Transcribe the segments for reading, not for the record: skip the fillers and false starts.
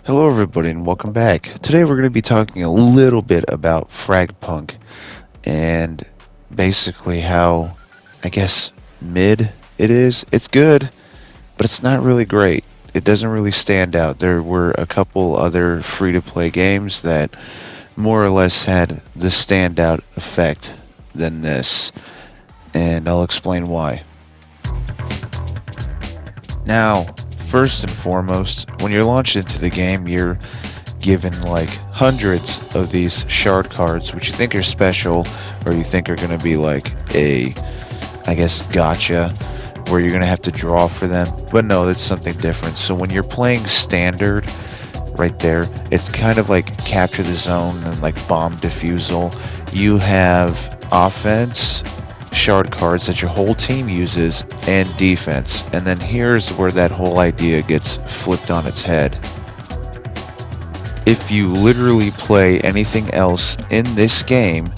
Hello everybody and welcome back. Today we're going to be talking a little bit about FragPunk and basically how, I guess, mid it is. It's good, but it's not really great. It doesn't really stand out. There were a couple other free-to-play games that more or less had the standout effect than this, and I'll explain why. Now, first and foremost, when you're launched into the game, you're given like hundreds of these shard cards, which you think are special, or you think are going to be like a, I guess, gotcha, where you're going to have to draw for them. But no, that's something different. So when you're playing standard, right there, it's kind of like capture the zone and like bomb defusal. You have offense, shard cards that your whole team uses, and defense. And then here's where that whole idea gets flipped on its head. If you literally play anything else in this game,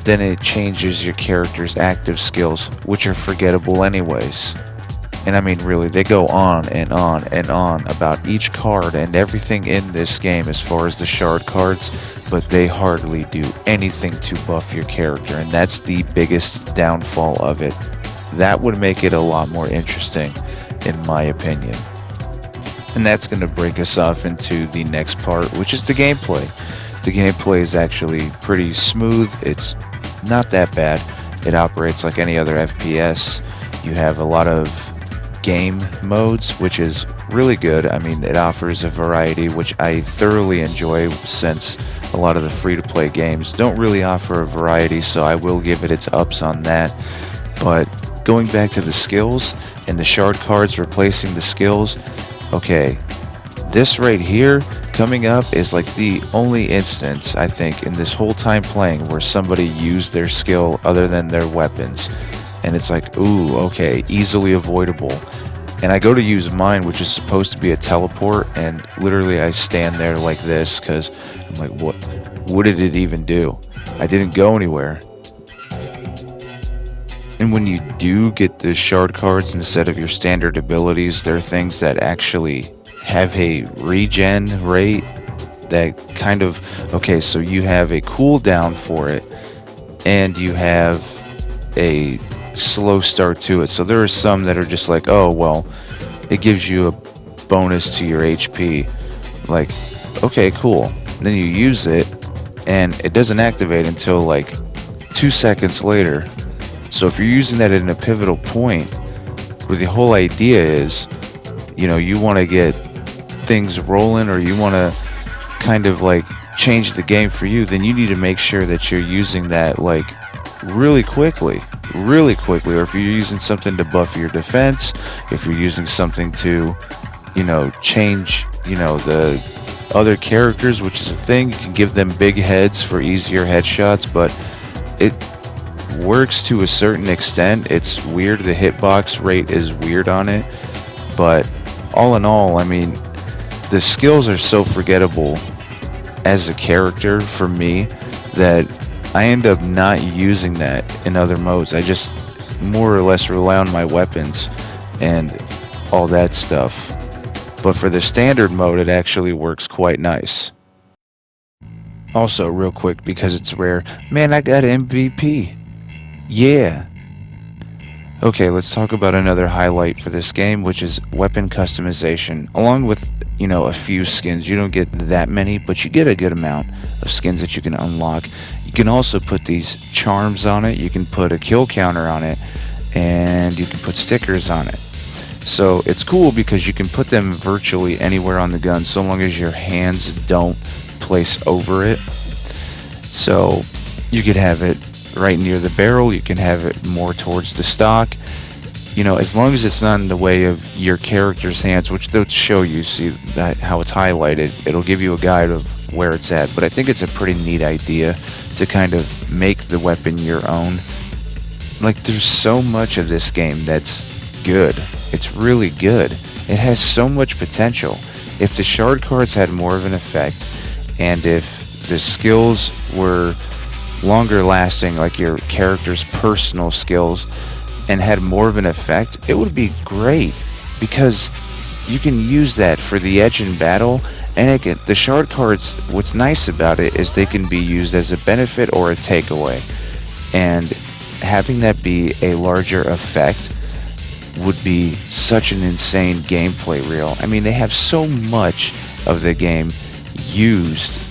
then it changes your character's active skills, which are forgettable anyways. And I mean, really, they go on and on and on about each card and everything in this game as far as the shard cards, but they hardly do anything to buff your character, and that's the biggest downfall of it. That would make it a lot more interesting, in my opinion. And that's going to break us off into the next part, which is the gameplay. The gameplay is actually pretty smooth. It's not that bad. It operates like any other FPS. You have a lot of game modes, which is really good. I mean, it offers a variety, which I thoroughly enjoy, since a lot of the free-to-play games don't really offer a variety, so I will give it its ups on that. But going back to the skills and the shard cards replacing the skills, okay, this right here coming up is like the only instance, I think, in this whole time playing where somebody used their skill other than their weapons. And it's like, ooh, okay, easily avoidable. And I go to use mine, which is supposed to be a teleport, and literally I stand there like this, because I'm like, what did it even do? I didn't go anywhere. And when you do get the shard cards instead of your standard abilities, they're things that actually have a regen rate that kind of, okay, so you have a cooldown for it, and you have a slow start to it. So there are some that are just like, oh well, it gives you a bonus to your HP. Like, okay, cool. And then you use it and it doesn't activate until like 2 seconds later. So if you're using that in a pivotal point where the whole idea is, you know, you want to get things rolling, or you want to kind of like change the game for you, then you need to make sure that you're using that like really quickly, or if you're using something to buff your defense, if you're using something to, you know, change, you know, the other characters, which is a thing, you can give them big heads for easier headshots, but it works to a certain extent. It's weird, the hitbox rate is weird on it, but all in all, I mean, the skills are so forgettable as a character for me that I end up not using that in other modes. I just more or less rely on my weapons and all that stuff. But for the standard mode, it actually works quite nice. Also, real quick, because it's rare, man, I got MVP. Yeah. Okay, let's talk about another highlight for this game, which is weapon customization. Along with, you know, a few skins. You don't get that many, but you get a good amount of skins that you can unlock. You can also put these charms on it, you can put a kill counter on it, and you can put stickers on it. So it's cool because you can put them virtually anywhere on the gun, so long as your hands don't place over it. So you could have it right near the barrel, you can have it more towards the stock, you know, as long as it's not in the way of your character's hands, which they'll show you, see that how it's highlighted, it'll give you a guide of where it's at. But I think it's a pretty neat idea to kind of make the weapon your own. Like, there's so much of this game that's good. It's really good. It has so much potential. If the shard cards had more of an effect, and if the skills were longer lasting, like your character's personal skills, and had more of an effect, it would be great, because you can use that for the edge in battle, And the shard cards, what's nice about it is they can be used as a benefit or a takeaway. And having that be a larger effect would be such an insane gameplay reel. I mean, they have so much of the game used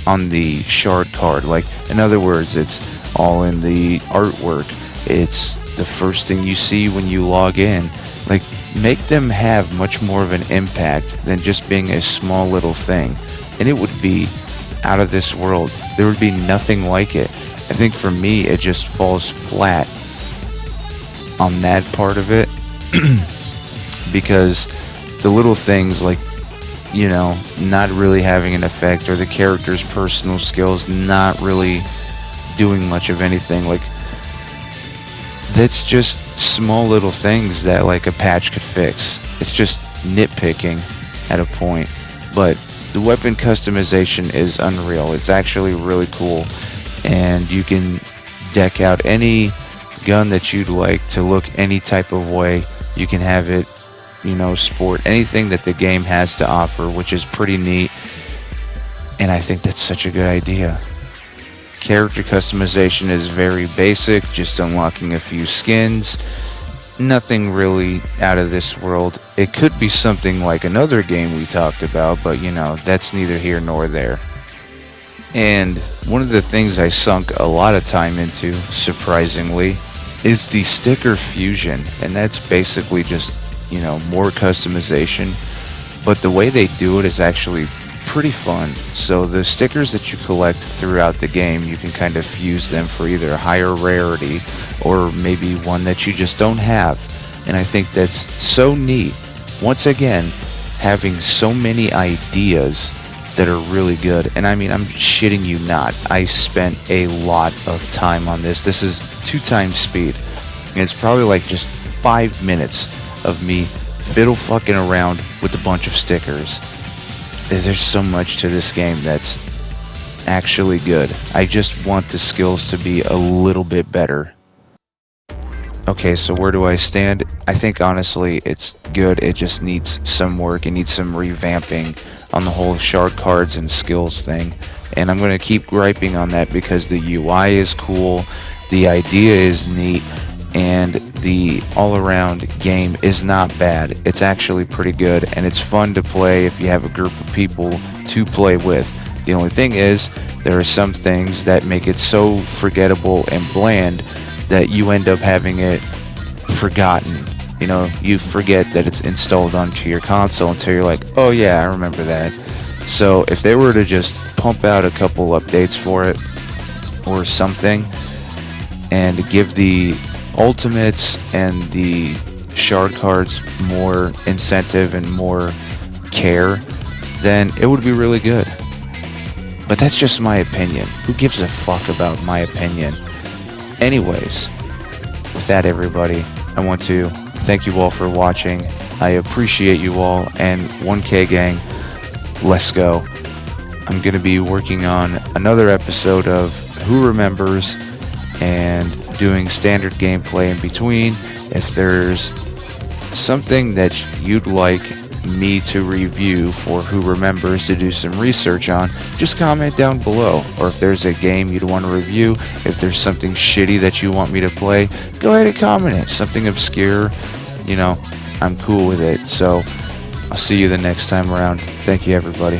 on the shard card. Like, in other words, it's all in the artwork. It's the first thing you see when you log in. Like, make them have much more of an impact than just being a small little thing. And it would be out of this world. There would be nothing like it. I think for me, it just falls flat on that part of it. Because the little things like, you know, not really having an effect, or the character's personal skills not really doing much of anything, like, that's just small little things that like a patch could fix. It's just nitpicking at a point. But the weapon customization is unreal. It's actually really cool, and you can deck out any gun that you'd like to look any type of way. You can have it, you know, sport anything that the game has to offer, which is pretty neat. And I think that's such a good idea. Character customization is very basic, just unlocking a few skins. Nothing really out of this world. It could be something like another game we talked about, but you know, that's neither here nor there. And one of the things I sunk a lot of time into, surprisingly, is the sticker fusion. And that's basically just, you know, more customization. But the way they do it is actually pretty fun. So the stickers that you collect throughout the game, you can kind of fuse them for either a higher rarity or maybe one that you just don't have. And I think that's so neat. Once again, having so many ideas that are really good. And I mean, I'm shitting you not. I spent a lot of time on this. This is 2 times speed. And it's probably like just 5 minutes of me fiddle fucking around with a bunch of stickers. There's so much to this game that's actually good. I just want the skills to be a little bit better. Okay, so where do I stand? I think honestly it's good. It just needs some work. It needs some revamping on the whole shard cards and skills thing. And I'm going to keep griping on that because the UI is cool, the idea is neat, and the all-around game is not bad. It's actually pretty good, and it's fun to play if you have a group of people to play with. The only thing is, there are some things that make it so forgettable and bland that you end up having it forgotten. You know, you forget that it's installed onto your console until you're like, oh yeah, I remember that. So if they were to just pump out a couple updates for it or something, and give the ultimates and the shard cards more incentive and more care, then it would be really good. But that's just my opinion. Who gives a fuck about my opinion? Anyways, with that, everybody, I want to thank you all for watching. I appreciate you all, and 1K gang, let's go. I'm going to be working on another episode of Who Remembers and doing standard gameplay in between. If there's something that you'd like me to review for Who Remembers to do some research on, just comment down below. Or if there's a game you'd want to review, if there's something shitty that you want me to play, go ahead and comment it. Something obscure, you know, I'm cool with it. So I'll see you the next time around. Thank you, everybody.